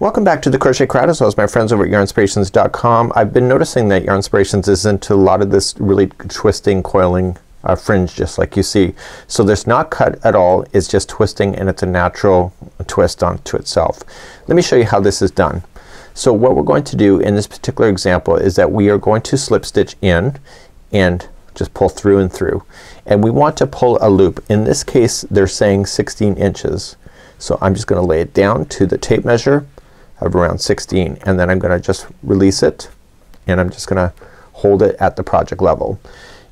Welcome back to the Crochet Crowd as well as my friends over at Yarnspirations.com. I've been noticing that Yarnspirations is into a lot of this really twisting, coiling fringe just like you see. So there's not cut at all, it's just twisting and it's a natural twist onto itself. Let me show you how this is done. So what we're going to do in this particular example is that we are going to slip stitch in and just pull through and through. And we want to pull a loop. In this case they're saying 16 inches. So I'm just gonna lay it down to the tape measure of around 16 and then I'm gonna just release it and I'm just gonna hold it at the project level.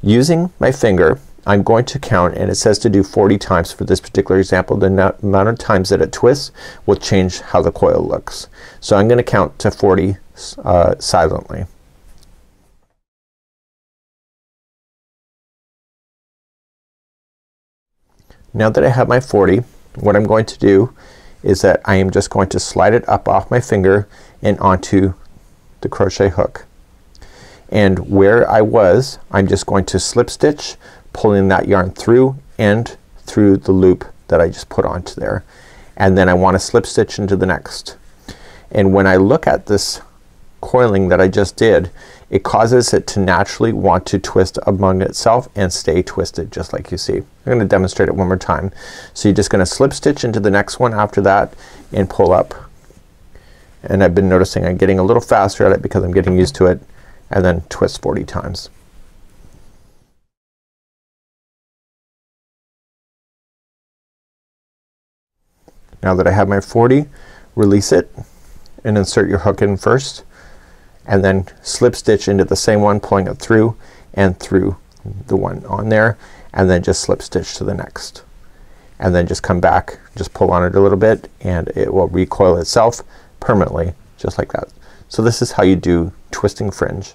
Using my finger I'm going to count, and it says to do 40 times for this particular example. The amount of times that it twists will change how the coil looks. So I'm gonna count to 40 silently. Now that I have my 40, what I'm going to do is that I am just going to slide it up off my finger and onto the crochet hook. And where I was, I'm just going to slip stitch, pulling that yarn through and through the loop that I just put onto there. And then I want to slip stitch into the next. And when I look at this coiling that I just did, it causes it to naturally want to twist among itself and stay twisted just like you see. I'm gonna demonstrate it one more time. So you're just gonna slip stitch into the next one after that and pull up. And I've been noticing I'm getting a little faster at it because I'm getting used to it, and then twist 40 times. Now that I have my 40, release it and insert your hook in first. And then slip stitch into the same one, pulling it through and through the one on there, and then just slip stitch to the next. And then just come back, just pull on it a little bit and it will recoil itself permanently just like that. So this is how you do twisting fringe.